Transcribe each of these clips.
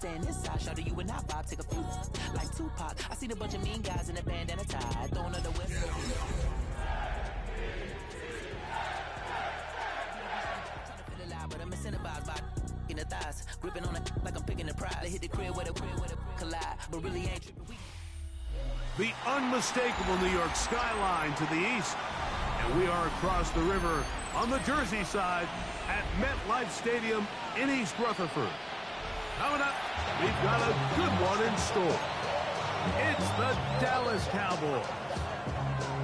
staying this side. Shout to you and I vibe, take a few like Tupac. I seen a bunch of mean guys in a bandana tie, throwing under whip. But I'm incentivized by in the thighs, gripping on it like I'm picking the prize. They hit the crib with a collide, but really ain't tripping. The unmistakable New York skyline to the east, and we are across the river on the Jersey side at MetLife Stadium in East Rutherford. Coming up, we've got a good one in store. It's the Dallas Cowboys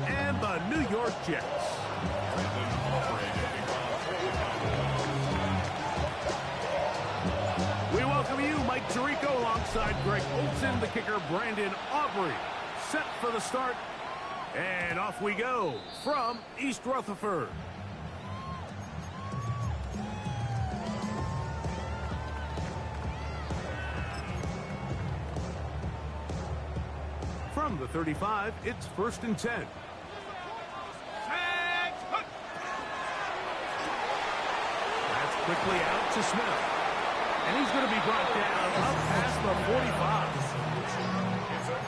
and the New York Jets. We welcome you, Mike Tirico, alongside Greg Olson, the kicker, Brandon Aubrey. Set for the start, and off we go from East Rutherford. From the 35, it's 1st and 10. That's quickly out to Smith. And he's going to be brought down up past the 45.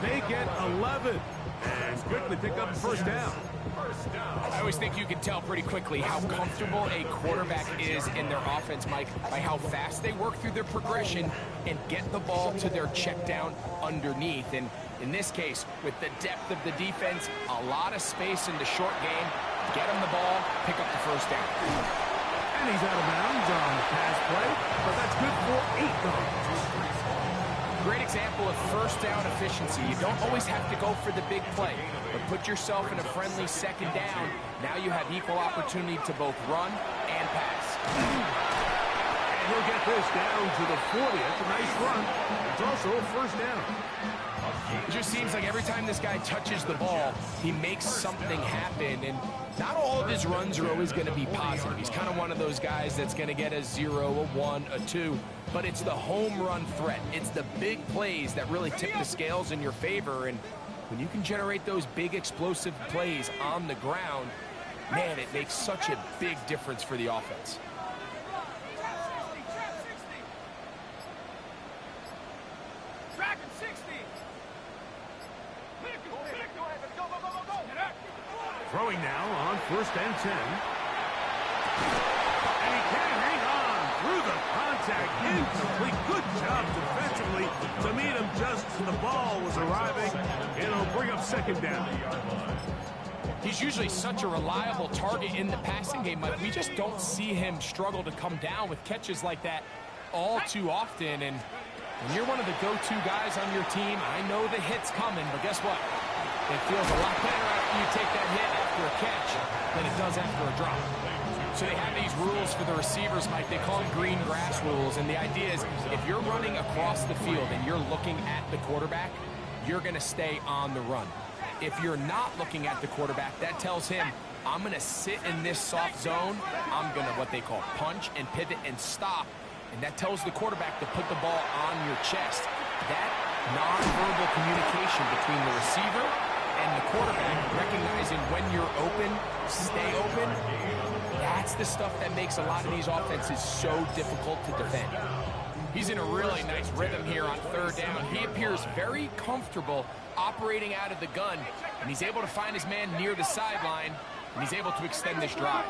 They get 11 and quickly pick up first down. I always think you can tell pretty quickly how comfortable a quarterback is in their offense, Mike, by how fast they work through their progression and get the ball to their check down underneath. And in this case, with the depth of the defense, a lot of space in the short game, get them the ball, pick up the first down. And he's out of bounds on the pass play, but that's good for 8 yards. Great example of first down efficiency. You don't always have to go for the big play, but put yourself in a friendly second down. Now you have equal opportunity to both run and pass. And he'll get this down to the 40. That's a nice run. It's also a first down. It just seems like every time this guy touches the ball, he makes something happen. And not all of his runs are always going to be positive. He's kind of one of those guys that's going to get a 0, a 1, a 2. But it's the home run threat. It's the big plays that really tip the scales in your favor. And when you can generate those big explosive plays on the ground, man, it makes such a big difference for the offense. Throwing now on 1st and 10. And he can hang on through the contact. Incomplete. Good job defensively to meet him just as the ball was arriving. It'll bring up second down. He's usually such a reliable target in the passing game, but we just don't see him struggle to come down with catches like that all too often. And when you're one of the go-to guys on your team, I know the hit's coming, but guess what? It feels a lot better after you take that hit after a catch than it does after a drop. So they have these rules for the receivers, Mike. They call them green grass rules. And the idea is if you're running across the field and you're looking at the quarterback, you're going to stay on the run. If you're not looking at the quarterback, that tells him, I'm going to sit in this soft zone. I'm going to what they call punch and pivot and stop. And that tells the quarterback to put the ball on your chest. That nonverbal communication between the receiver and the quarterback, recognizing when you're open, stay open, that's the stuff that makes a lot of these offenses so difficult to defend. He's in a really nice rhythm here on 3rd down. He appears very comfortable operating out of the gun, and he's able to find his man near the sideline, and he's able to extend this drive.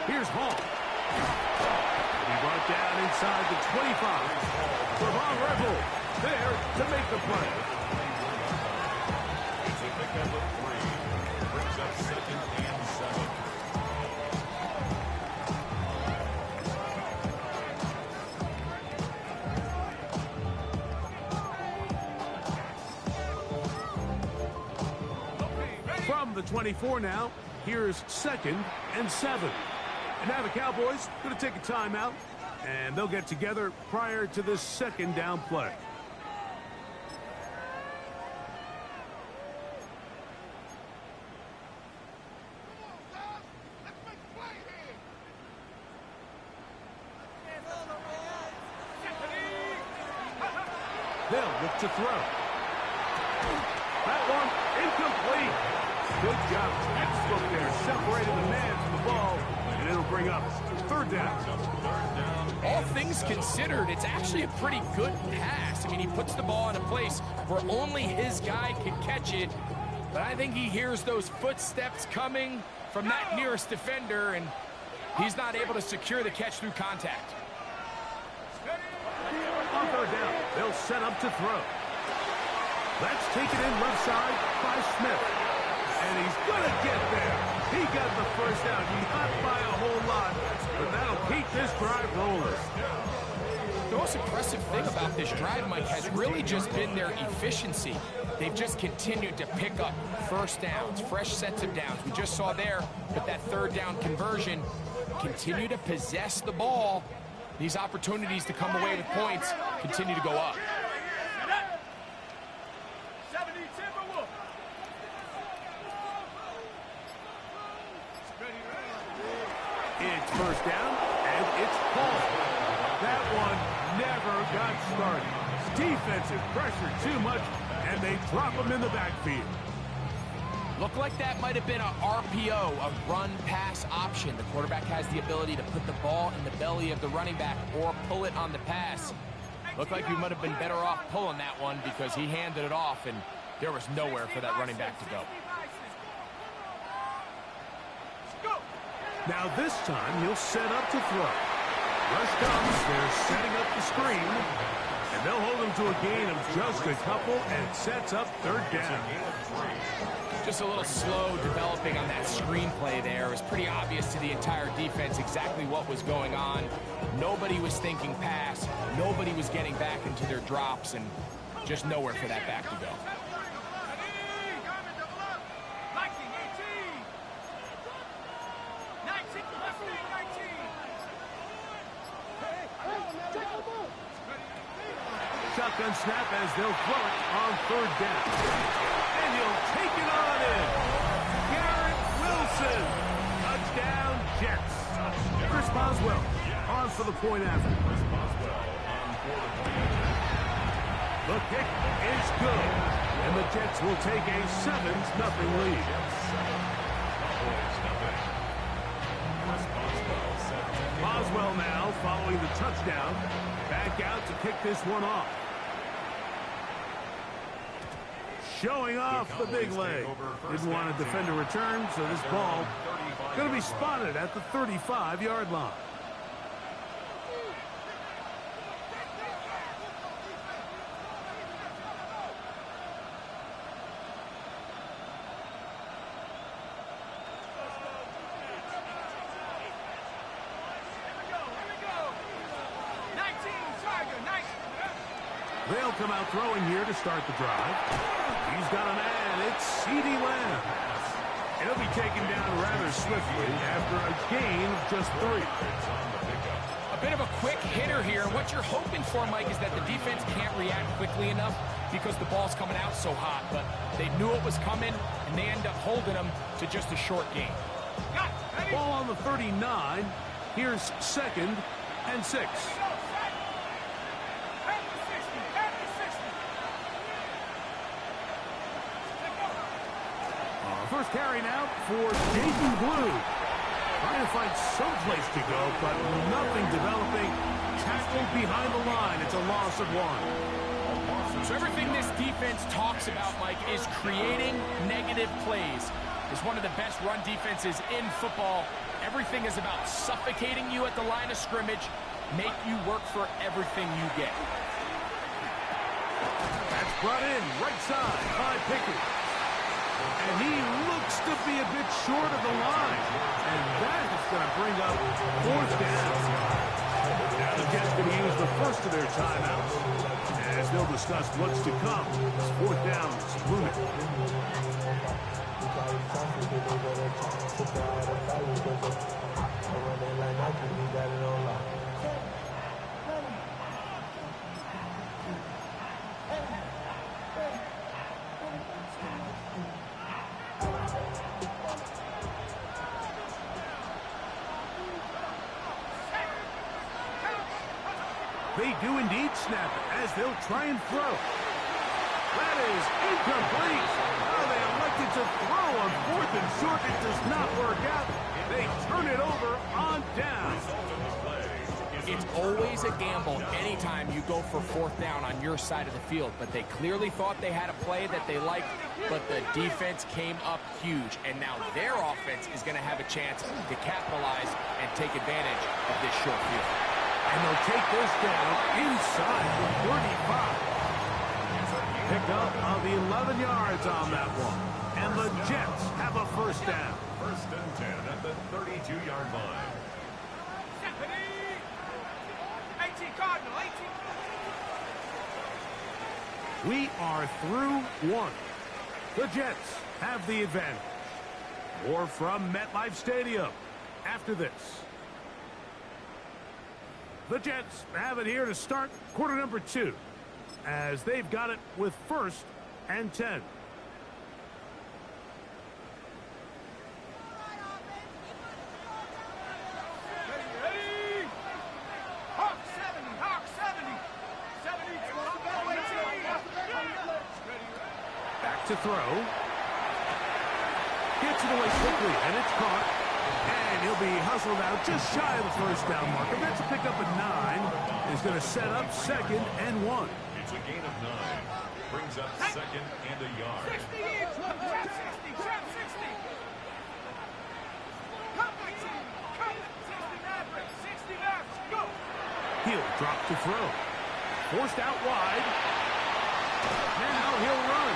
Here's Hall. He brought down inside the 25. Trevon Rebel there to make the play. Brings up 2nd and 7. From the 24 now, here's 2nd and 7. And now the Cowboys going to take a timeout, and they'll get together prior to this 2nd down play. They'll look to throw. That one incomplete. Good job. Textbook there. Separated the man from the ball, and it'll bring up third down. All things considered, it's actually a pretty good pass. I mean, he puts the ball in a place where only his guy can catch it. But I think he hears those footsteps coming from that nearest defender, and he's not able to secure the catch through contact. On third down, they'll set up to throw. That's taken in left side by Smith. And he's going to get there. He got the first down, not by a whole lot, but that'll keep this drive rolling. The most impressive thing about this drive, Mike, has really just been their efficiency. They've just continued to pick up first downs, fresh sets of downs. We just saw there, but that third down conversion, continue to possess the ball. These opportunities to come away with points continue to go up. It's first down, and it's Paul. That one never got started. Defensive pressure too much, and they drop him in the backfield. Looked like that might have been a RPO, a run-pass option. The quarterback has the ability to put the ball in the belly of the running back or pull it on the pass. Looked like we might have been better off pulling that one because he handed it off, and there was nowhere for that running back to go. Now this time, he'll set up to throw. Rush comes, they're setting up the screen, and they'll hold him to a gain of just a couple, and sets up third down. Just a little slow developing on that screenplay there. It was pretty obvious to the entire defense exactly what was going on. Nobody was thinking pass. Nobody was getting back into their drops, and just nowhere for that back to go. Shotgun snap as they'll throw it on third down. And he'll take it on in. Garrett Wilson. Touchdown, Jets. Chris Boswell on for the point after. The kick is good. And the Jets will take a 7-0 lead. Boswell now following the touchdown. Back out to kick this one off. Showing off the big leg. Didn't want to defend a return, so this ball going to be spotted at the 35-yard line. They'll come out throwing here to start the drive. He's got a man. It's CeeDee Lamb. He'll be taken down rather swiftly after a gain of just 3. A bit of a quick hitter here. What you're hoping for, Mike, is that the defense can't react quickly enough because the ball's coming out so hot. But they knew it was coming, and they end up holding them to just a short gain. Ball on the 39. Here's 2nd and 6. First carry now for Jason Blue. Trying to find some place to go, but nothing developing. Tackled behind the line. It's a loss of 1. So everything this defense talks about, Mike, is creating negative plays. It's one of the best run defenses in football. Everything is about suffocating you at the line of scrimmage, make you work for everything you get. That's brought in right side by Pickett. And he looks to be a bit short of the line. And that is going to bring up 4th down. Now the Jets going to use the first of their timeouts as they'll discuss what's to come. It's 4th down. It's looming. They do indeed snap it as they'll try and throw. That is incomplete. Oh, they elect attempted to throw on 4th and short. It does not work out. They turn it over on down. It's always a gamble anytime you go for 4th down on your side of the field, but they clearly thought they had a play that they liked, but the defense came up huge, and now their offense is going to have a chance to capitalize and take advantage of this short field. And they'll take this down inside the 35. Pick up of the 11 yards on that one. And the Jets have a first down. 1st and 10 at the 32-yard line. 18 Cardinal, 18. We are through one. The Jets have the advantage. More from MetLife Stadium after this. The Jets have it here to start quarter number 2, as they've got it with 1st and 10. Ready? Hawk 70, Hawk 70. 70, Back to throw. Gets it away quickly, and it's caught. And he'll be hustled out just shy of the first down marker. That's a pickup at 9. He's going to set up 2nd and 1. It's a gain of 9. Brings up 2nd and a yard. 60 each. Trap 60, trap 60. Come 19, come 60 Maverick, 60 left, go. He'll drop to throw. Forced out wide. And now he'll run.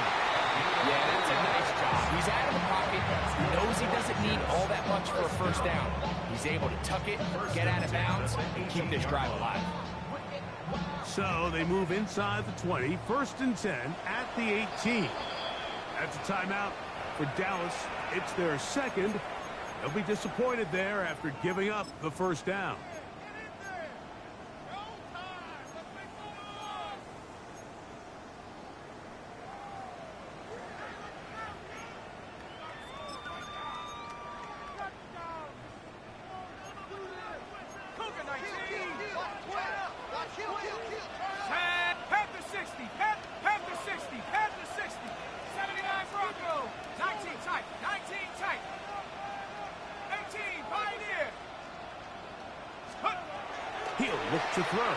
Yeah, that's a nice job. He's out of the pocket. He knows he doesn't need all that much for a first down. He's able to tuck it, get out of bounds, and keep this drive alive. So they move inside the 20, 1st and 10 at the 18. That's a timeout for Dallas. It's their 2nd. They'll be disappointed there after giving up the first down. Panther 60, Panther 60, Panther 60. 79 Bronco, 19 tight, 19 tight. 18 Pioneer. He'll look to throw.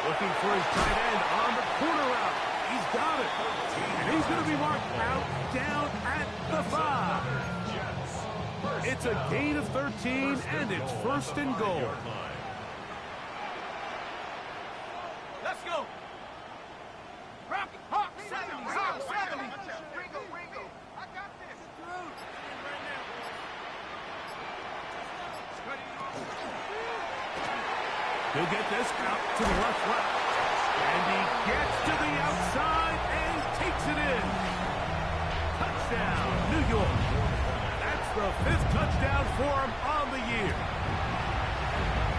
Looking for his tight end on the corner route. He's got it. And he's going to be marked out down at the 5. It's a gain of 13, and it's 1st and goal. Let's go. Hawk 70, Hawk 70. Ringo, I got this. He'll get this out to the left. And he gets to the outside and takes it in. Touchdown, New York. That's the 5th touchdown for him on the year.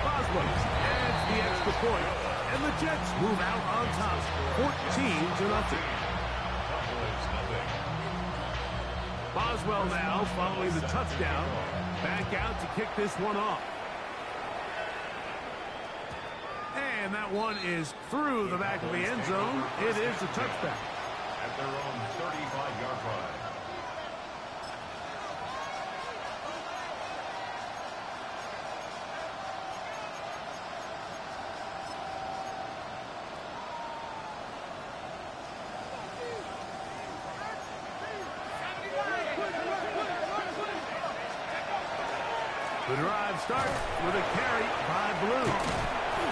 Boswell adds the extra point, and the Jets move out on top, 14-0. Boswell now, following the touchdown, back out to kick this one off. And that one is through the back of the end zone. It is a touchback. At their own 35-yard line. The drive starts with a carry by Blue.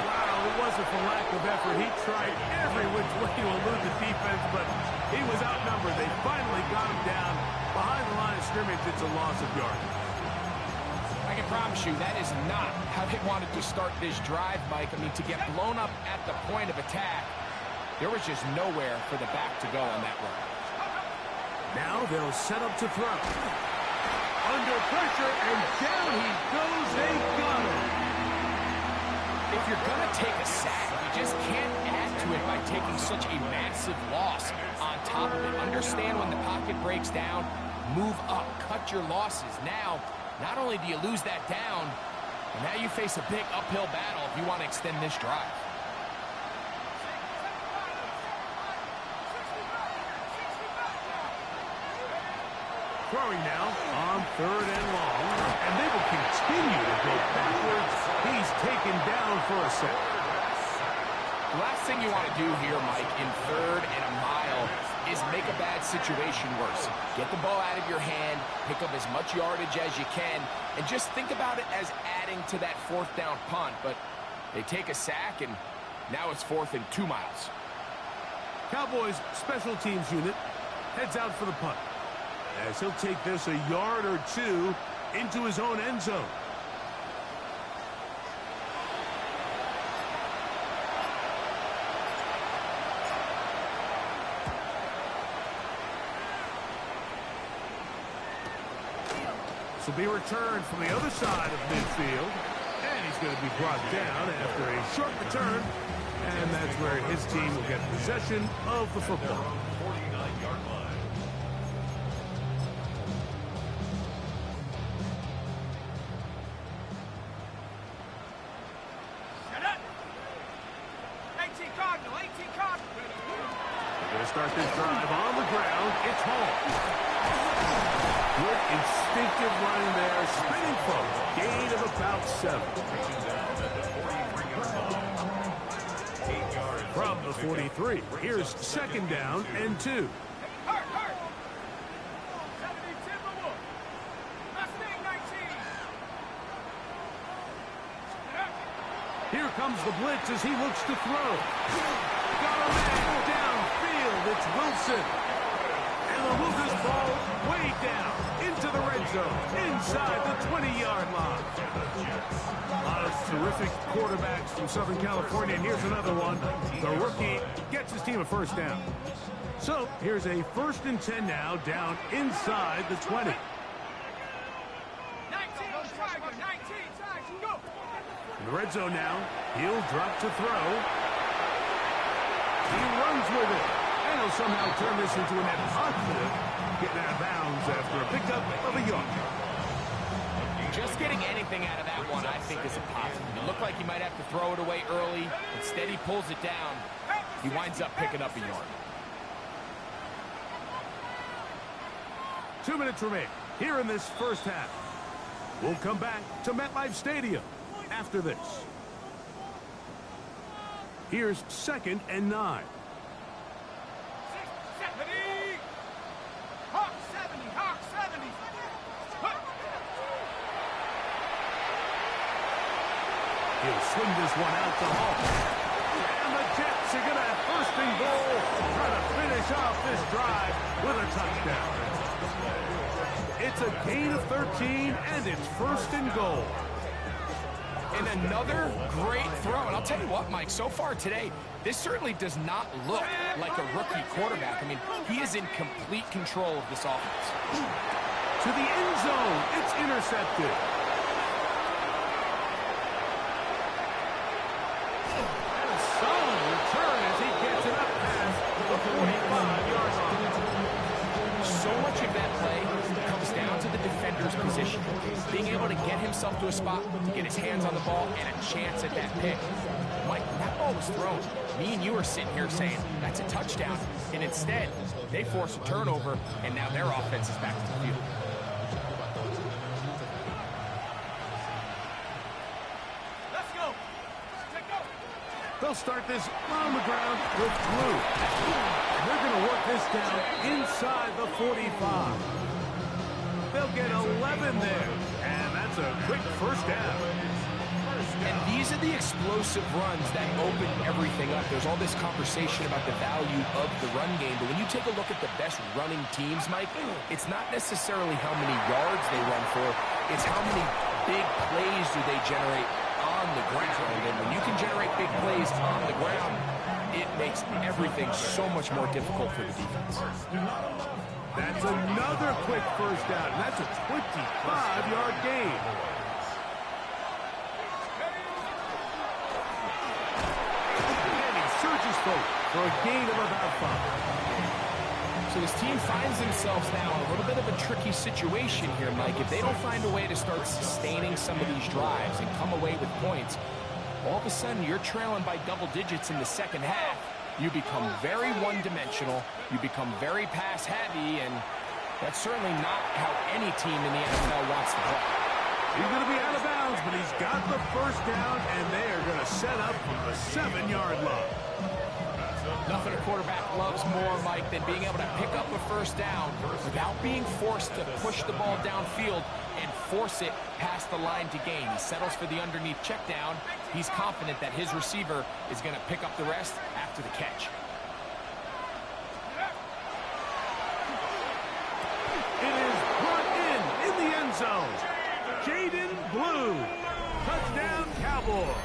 Wow, it wasn't for lack of effort. He tried every which way to elude the defense, but he was outnumbered. They finally got him down behind the line of scrimmage. It's a loss of yards. I can promise you that is not how they wanted to start this drive, Mike. I mean, to get blown up at the point of attack, there was just nowhere for the back to go on that run. Now they'll set up to throw. Under pressure, and down he goes. They got him. If you're going to take a sack, you just can't add to it by taking such a massive loss on top of it. Understand when the pocket breaks down, move up, cut your losses. Now, not only do you lose that down, but now you face a big uphill battle if you want to extend this drive. throwing now on 3rd and long. And they will continue to go backwards. He's taken down for a sack. The last thing you want to do here, Mike, in 3rd and a mile is make a bad situation worse. Get the ball out of your hand, pick up as much yardage as you can, and just think about it as adding to that 4th down punt. But they take a sack, and now it's 4th and 2 miles. Cowboys special teams unit heads out for the punt, as he'll take this a yard or two into his own end zone. This will be returned from the other side of midfield, and he's going to be brought down after a short return, and that's where his team will get possession of the football. 49-yard line. Shut up! 18 Cardinal, 18 Cardinal. They're going to start this drive on the ground. It's home. Good instinctive running there, spinning forward. Gain of about 7. From the 43, here's 2nd down and 2. Hurt! 70 Timberwolf. Mustang 19. Shut up! Here comes the blitz as he looks to throw. Got a man downfield. It's Wilson. And they'll move this ball way down into the red zone, inside the 20-yard line. A lot of terrific quarterbacks from Southern California, and here's another one. The rookie gets his team a 1st down. So here's a 1st and 10 now, down inside the 20. 19 Tiger, 19 Tiger, go! In the red zone now, he'll drop to throw. He runs with it, and he'll somehow turn this into a net positive, getting out of bounds after a pickup of a yard. Just getting anything out of that one, I think, is a positive. It looked like he might have to throw it away early. Instead, he pulls it down. He winds up picking up a yard. 2 minutes remain here in this 1st half. We'll come back to MetLife Stadium after this. Here's 2nd and 9. 70! Hawk 70! Hawk 70! He'll swing this one out the hall. And the Jets are going to have 1st and goal, trying to finish off this drive with a touchdown. It's a gain of 13, and it's 1st and goal. And another great throw. And I'll tell you what, Mike, so far today, this certainly does not look like a rookie quarterback. I mean, he is in complete control of this offense. To the end zone, it's intercepted. And a solid return as he gets it up past the 45-yard line. So much of that play comes down to the defender's position. Being able to get himself to a spot, to get his hands on the ball, and a chance at that pick. Mike, when that ball was thrown, me and you are sitting here saying, that's a touchdown. And instead, they force a turnover, and now their offense is back to the field. Let's go! They'll start this on the ground with Blue. They're going to work this down inside the 45. They'll get 11 there, and that's a quick 1st down. And these are the explosive runs that open everything up. There's all this conversation about the value of the run game, but when you take a look at the best running teams, Mike, it's not necessarily how many yards they run for, it's how many big plays do they generate on the ground. And when you can generate big plays on the ground, it makes everything so much more difficult for the defense. That's another quick 1st down. That's a 25-yard gain. And he surges forward for a gain of about 5. So this team finds themselves now in a little bit of a tricky situation here, Mike. If they don't find a way to start sustaining some of these drives and come away with points, all of a sudden you're trailing by double digits in the 2nd half. You become very one-dimensional, you become very pass-heavy, and That's certainly not how any team in the NFL wants to play. He's going to be out of bounds, but he's got the first down, and they are going to set up from the 7-yard line. Nothing a quarterback loves more, Mike, than being able to pick up a first down without being forced to push the ball downfield and force it past the line to gain. He settles for the underneath check down. He's confident that his receiver is going to pick up the rest after the catch. It is brought in the end zone. Jaden Blue. Touchdown, Cowboys.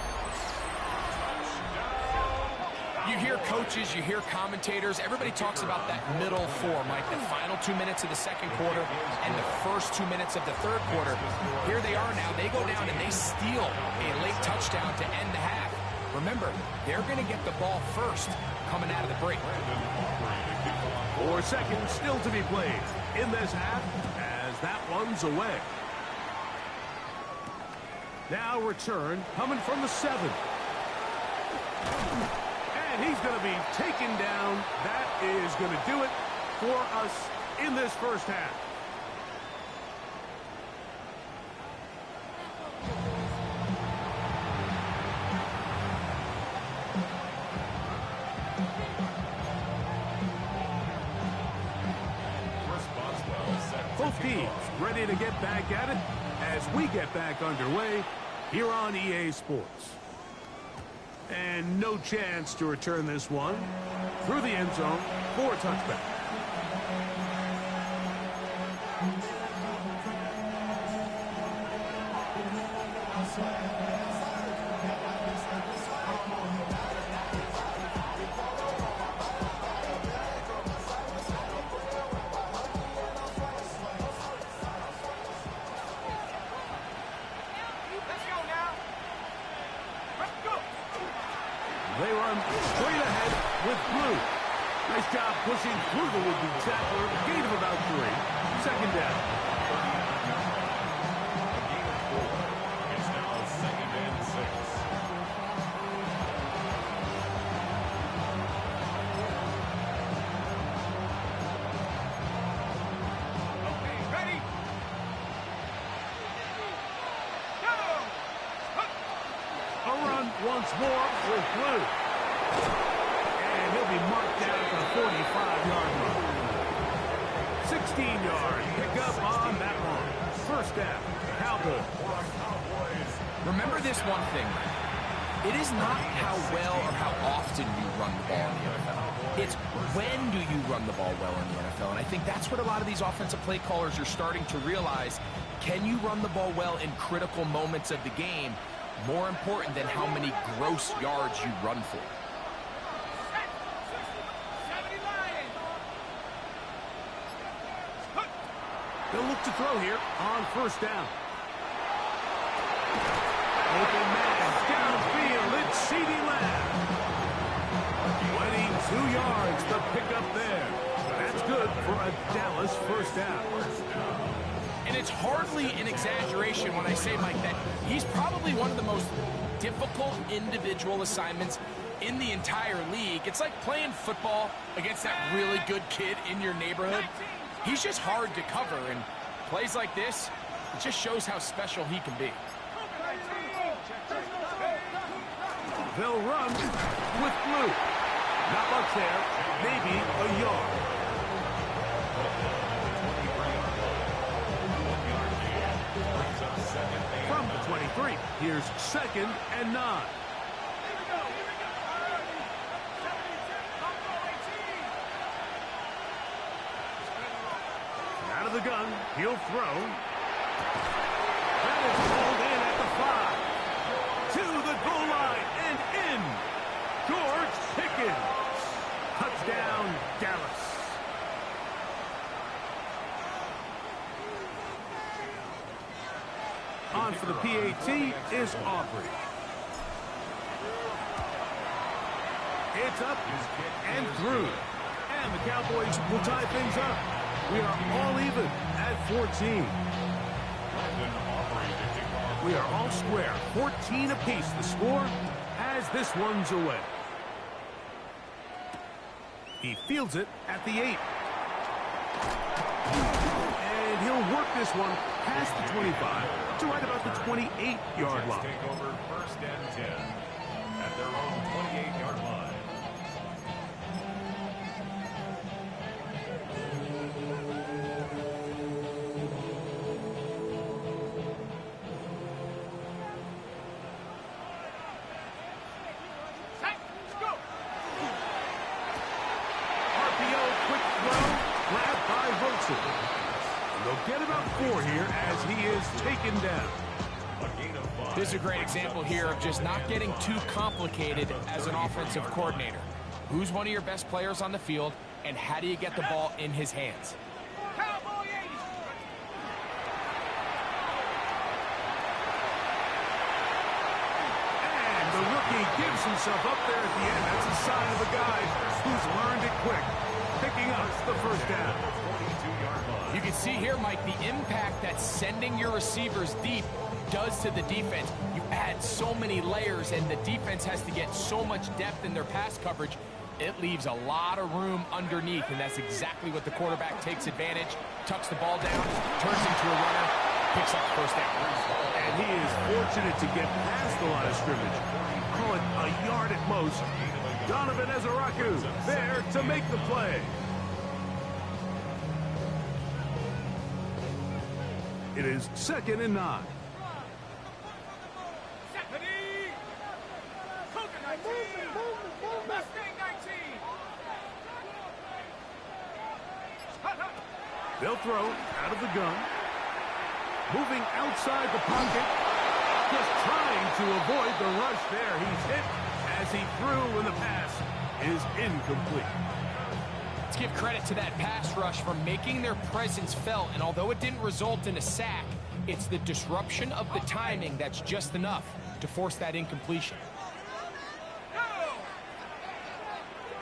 You hear coaches, you hear commentators, everybody talks about that middle four, Mike, the final 2 minutes of the second quarter and the first 2 minutes of the third quarter. Here they are now. They go down and they steal a late touchdown to end the half. Remember, they're going to get the ball first coming out of the break. 4 seconds still to be played in this half as that one's away. Now return coming from the 7. And he's going to be taken down. That is going to do it for us in this first half. Both teams ready to get back at it as we get back underway here on EA Sports. And no chance to return this one through the end zone for a touchback. They run straight ahead with Blue. Nice job pushing through the would-be tackler. Gain of about 3. Second down. It's now 2nd and 6. Okay, ready? Go! A run once more with Blue. And he'll be marked down at the 45-yard line. 16-yard pickup on that one. First down, Cowboys. Remember this one thing. It is not how well or how often you run the ball in the NFL. It's when do you run the ball well in the NFL. And I think that's what a lot of these offensive play callers are starting to realize. Can you run the ball well in critical moments of the game? More important than how many gross yards you run for. They'll look to throw here on first down. Open man downfield. It's CeeDee Lamb. 22 yards to pick up there. That's good for a Dallas first down. And it's hardly an exaggeration when I say, Mike, that he's probably one of the most difficult individual assignments in the entire league. It's like playing football against that really good kid in your neighborhood. He's just hard to cover, and plays like this, it just shows how special he can be. They'll run with Blue. Not much there, maybe a yard. From the 23, here's 2nd and 9. Out of the gun, he'll throw. That is pulled in at the 5. To the goal line and in. George Pickens. Touchdown, Dallas. On for the PAT is Aubrey. It's up and through. And the Cowboys will tie things up. We are all even at 14. We are all square. 14 apiece the score as this one's away. He fields it at the 8. And he'll work this one past the 25 to right about the 28-yard line. Take over first and 10 at their own 28-yard line. They'll get about 4 here as he is taken down. This is a great example here of just not getting too complicated as an offensive coordinator. Who's one of your best players on the field, and how do you get the ball in his hands? Cowboy 80. And the rookie gives himself up there at the end. That's a sign of a guy who's learned it quick, picking up the first down. You can see here, Mike, the impact that sending your receivers deep does to the defense. You add so many layers, and the defense has to get so much depth in their pass coverage. It leaves a lot of room underneath, and that's exactly what the quarterback takes advantage, tucks the ball down, turns into a runner, picks up the first down. And he is fortunate to get past the line of scrimmage. Call it a yard at most. Donovan Ezaraku there to make the play. It is 2nd and 9. Stephanie! Cougar 19! Mustang 19! They'll throw out of the gun. Moving outside the pocket. Just trying to avoid the rush there. He's hit as he threw, and the pass is incomplete. Let's give credit to that pass rush for making their presence felt, and although it didn't result in a sack, it's the disruption of the timing that's just enough to force that incompletion. Go!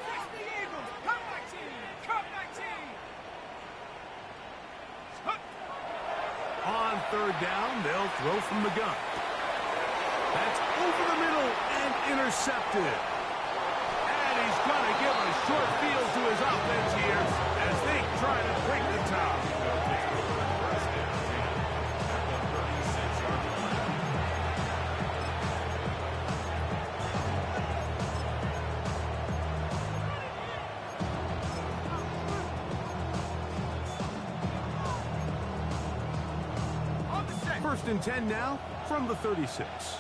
60 Eagles! Come 19! Come 19! On 3rd down, they'll throw from the gun. That's over the middle and intercepted. And he's going to give a short field to his offense here as they try to break the top. On the set! 1st and 10 now from the 36.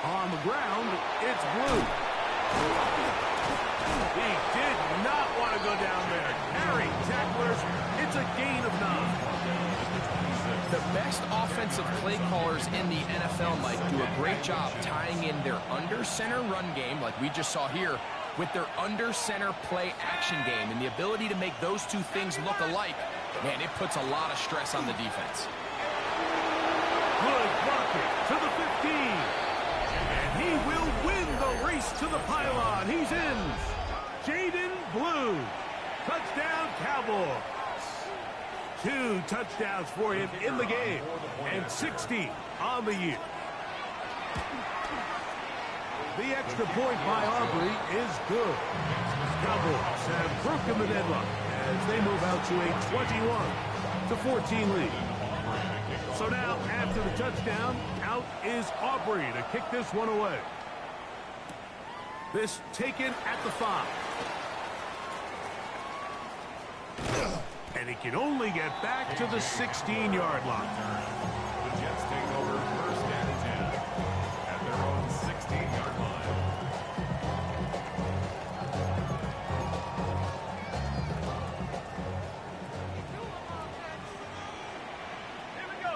On the ground, it's Blue. He did not want to go down there. Carry tacklers. It's a gain of 9. The best offensive play callers in the NFL, Mike, do a great job tying in their under-center run game, like we just saw here, with their under-center play action game. And the ability to make those two things look alike, man, it puts a lot of stress on the defense. Good blocking to the 15. And he will win the race to the pylon. He's in. Jaden Blue. Touchdown, Cowboys. 2 touchdowns for him in the game. And 60 on the year. The extra point by Aubrey is good. Cowboys have broken the deadlock as they move out to a 21-14 lead. So now, after the touchdown, out is Aubrey to kick this one away. This taken at the 5. And he can only get back to the 16-yard line. The Jets take over 1st and 10 at their own 16-yard line. Here we go!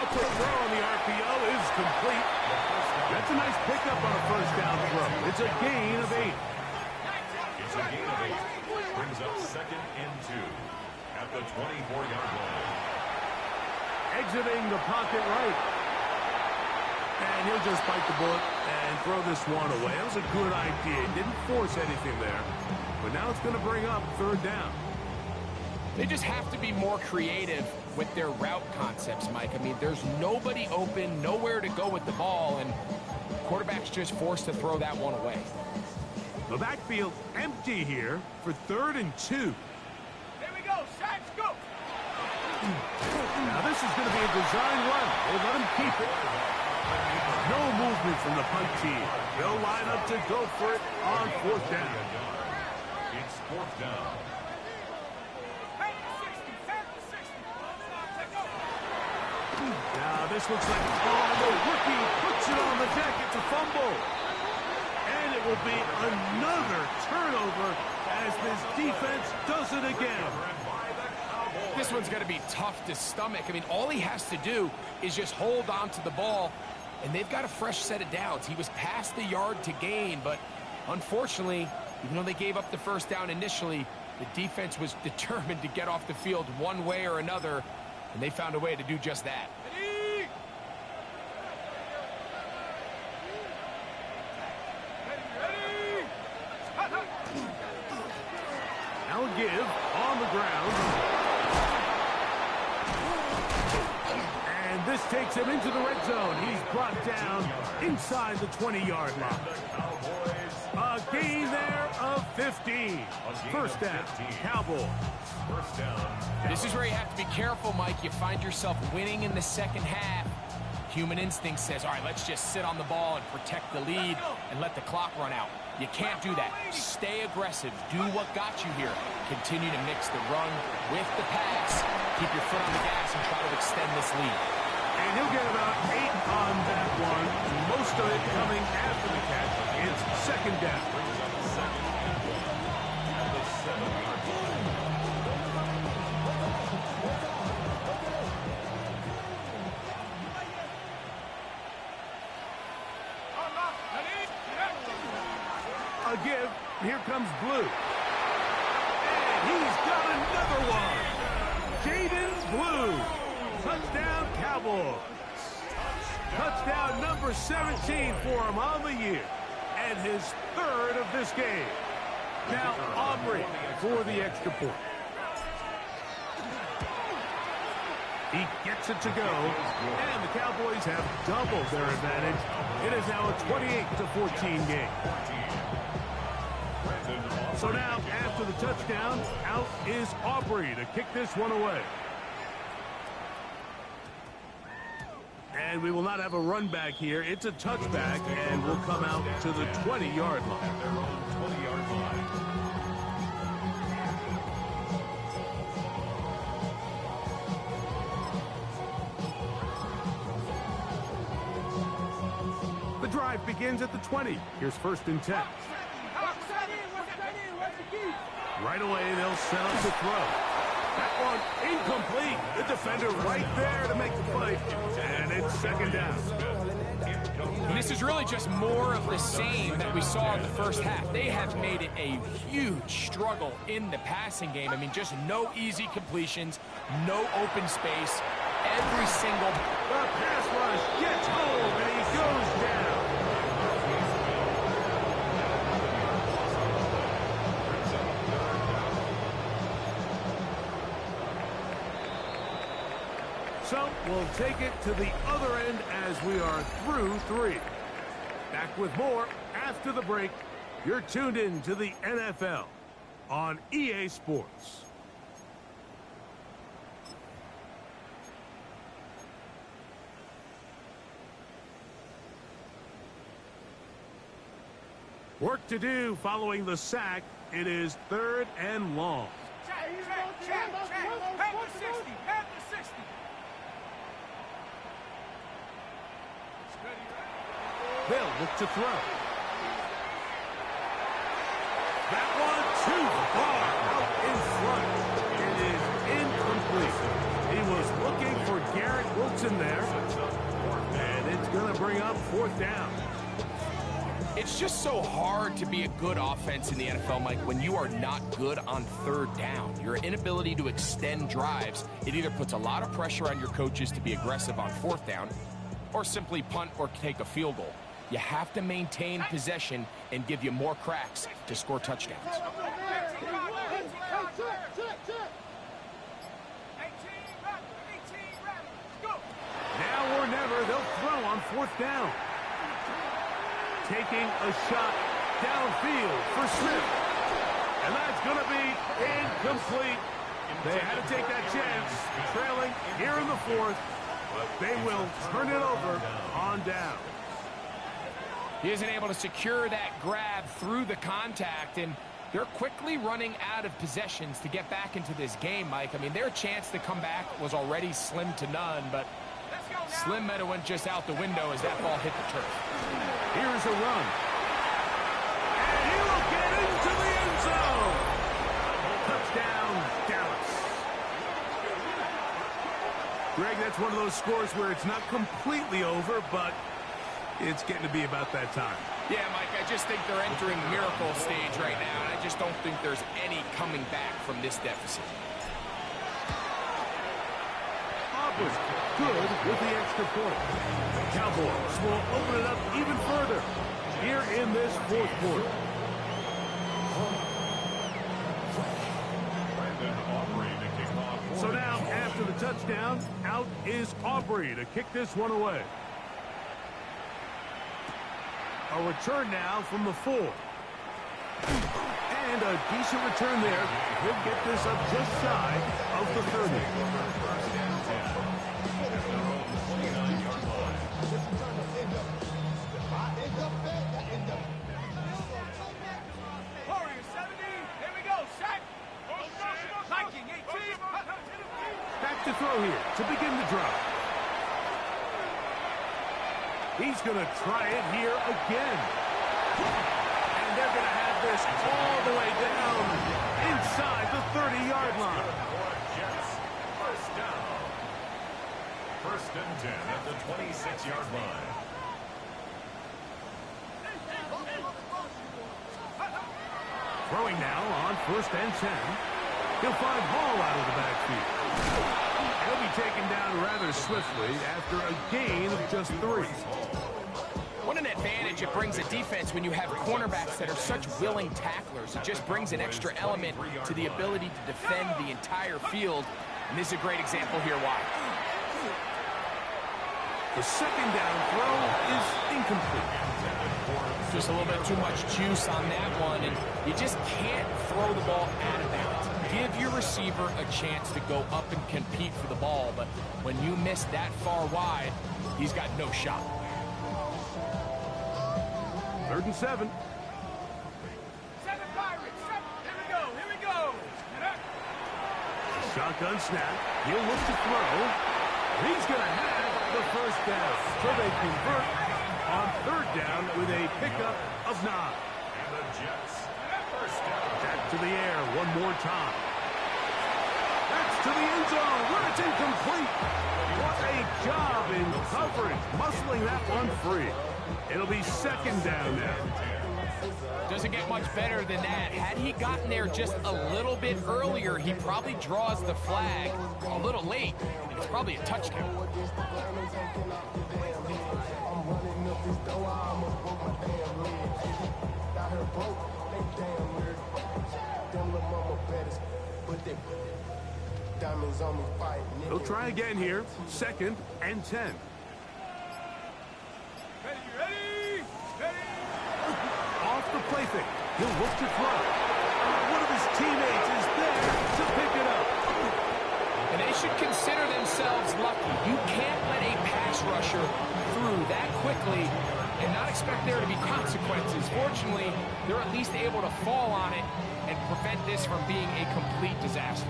A quick throw on the RPO is complete. That's a nice pickup on a 1st down throw. It's a gain of 8. It's a gain of 8. Brings up 2nd and 2 at the 24-yard line. Exiting the pocket right. And he'll just bite the bullet and throw this one away. That was a good idea. He didn't force anything there. But now it's going to bring up 3rd down. They just have to be more creative with their route concepts, Mike. I mean, there's nobody open, nowhere to go with the ball, and quarterback's just forced to throw that one away. The backfield empty here for 3rd and 2. Here we go. Sacks, go. Now this is going to be a design run. They let him keep it. No movement from the punt team. They'll line up to go for it on 4th down. It's 4th down. Now this looks like, oh, the rookie puts it on the deck. It's a fumble. And it will be another turnover as this defense does it again. This one's going to be tough to stomach. I mean, all he has to do is just hold on to the ball, and they've got a fresh set of downs. He was past the yard to gain, but unfortunately, even though they gave up the 1st down initially, the defense was determined to get off the field one way or another, and they found a way to do just that. Now a give on the ground. And this takes him into the red zone. He's brought down inside the 20-yard line. A gain there of 15. 1st down, Cowboys. 1st down. This is where you have to be careful, Mike. You find yourself winning in the 2nd half. Human instinct says, all right, let's just sit on the ball and protect the lead and let the clock run out. You can't do that. Stay aggressive. Do what got you here. Continue to mix the run with the pass. Keep your foot on the gas and try to extend this lead. And he'll get about 8 on that one. Most of it coming after the catch. It's 2nd down. A give. Here comes Blue. And he's got another one. Jaden Blue. Touchdown, Cowboys. Touchdown number 17 for him on the year. And his 3rd of this game. Now Aubrey for the extra point. He gets it to go. And the Cowboys have doubled their advantage. It is now a 28-14 game. So now, after the touchdown, out is Aubrey to kick this one away. And we will not have a run back here. It's a touchback, and we'll come out to the 20-yard line. Their own 20-yard line. The drive begins at the 20. Here's 1st and 10. Right away, they'll set up the throw. That one incomplete. The defender right there to make the play. And it's 2nd down. And this is really just more of the same that we saw in the 1st half. They have made it a huge struggle in the passing game. I mean, just no easy completions, no open space. Every single... The pass rush gets home, and he goes down. So we'll take it to the other end as we are through 3. Back with more after the break. You're tuned in to the NFL on EA Sports. Work to do following the sack. It is 3rd and long. Check. Head to 60. Head to 60. They'll look to throw. That one too far out in front. It is incomplete. He was looking for Garrett Wilson there. And it's going to bring up 4th down. It's just so hard to be a good offense in the NFL, Mike, when you are not good on 3rd down. Your inability to extend drives, it either puts a lot of pressure on your coaches to be aggressive on 4th down or simply punt or take a field goal. You have to maintain possession and give you more cracks to score touchdowns. Now or never, they'll throw on 4th down. taking a shot downfield for Smith. And that's going to be incomplete. They had to take that chance, trailing here in the fourth, but they will turn it over on down. He isn't able to secure that grab through the contact, and they're quickly running out of possessions to get back into this game, Mike. I mean, their chance to come back was already slim to none, but Slim might have went just out the window as that ball hit the turf. Here's a run. And he will get into the end zone. Touchdown, Dallas. Greg, that's one of those scores where it's not completely over, but it's getting to be about that time. Yeah, Mike, I just think they're entering miracle stage right now, and I just don't think there's any coming back from this deficit. Was good with the extra point. Cowboys will open it up even further here in this fourth quarter. So now, after the touchdown, out is Aubrey to kick this one away. A return now from the 4. And a decent return there. He'll get this up just shy of the 30. Back to throw here to begin the drive. He's going to try it here again. And they're going to have this all the way down inside the 30-yard line. First down. First and 10 at the 26-yard line. Throwing now on first and 10. He'll find Hall out of the backfield. He'll be taken down rather swiftly after a gain of just 3. What an advantage it brings a defense when you have cornerbacks that are such willing tacklers. It just brings an extra element to the ability to defend the entire field. And this is a great example here why. The second down throw is incomplete. Just a little bit too much juice on that one, and you just can't throw the ball out of bounds. Give your receiver a chance to go up and compete for the ball, but when you miss that far wide, he's got no shot. 3rd and 7. Pirates. Here we go. Here we go. Shotgun snap. He'll look to throw. He's going to have the first down. So they convert on 3rd down with a pickup of 9. And the Jets. First down. Back to the air one more time. That's to the end zone where it's incomplete. What a job in coverage, muscling that one free. It'll be 2nd down now. Doesn't get much better than that. Had he gotten there just a little bit earlier, he probably draws the flag a little late, and it's probably a touchdown. He'll try again here. 2nd and 10. Ready. Off the play fake. He'll look to throw. One of his teammates is there to pick it up. And they should consider themselves lucky. You can't let a pass rusher through that quickly and not expect there to be consequences. Fortunately, they're at least able to fall on it and prevent this from being a complete disaster.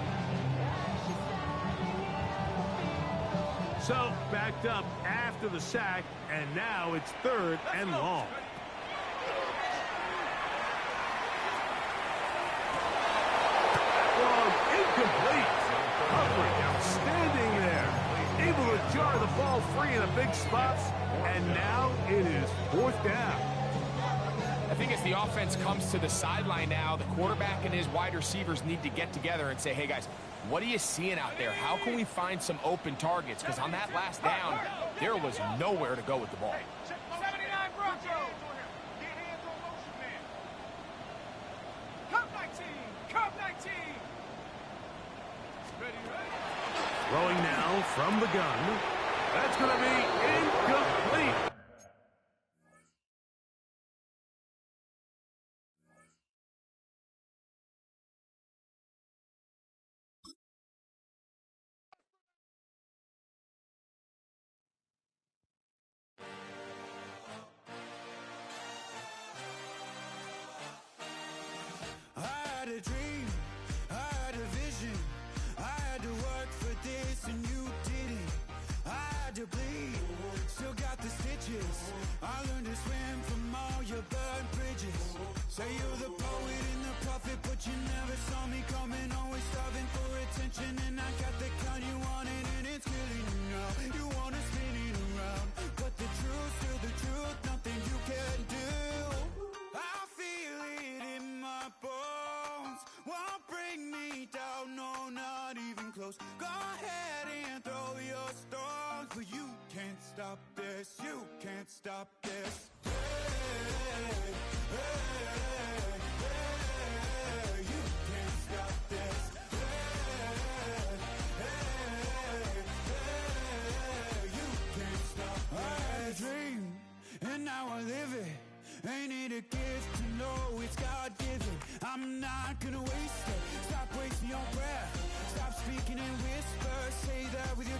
So, backed up after the sack, and now it's 3rd and long. Incomplete. Coverage outstanding there. Able to jar the ball free in a big spot, and now it is 4th down. I think as the offense comes to the sideline now, the quarterback and his wide receivers need to get together and say, hey, guys, what are you seeing out there? How can we find some open targets? Because on that last down, there was nowhere to go with the ball. 79 Broncos. Get hands on motion, man. Cup 19. Cup 19. Ready. Throwing now from the gun. That's going to be incomplete. to burn bridges. Say you're the poet and the prophet, but you never saw me coming. Always starving for attention, and I got the kind you wanted, and it's killing you now. You wanna spin it around, but the truth's still the truth. Nothing you can do. I feel it in my bones. Won't bring me down, no, not even close. Go ahead and throw your stones, but you can't stop this. You can't stop this. Hey, hey, hey, you can't stop this. Hey, hey, hey, you can't stop this. I had a dream, and now I live it. Ain't it a gift to know it's God-given? I'm not gonna waste it.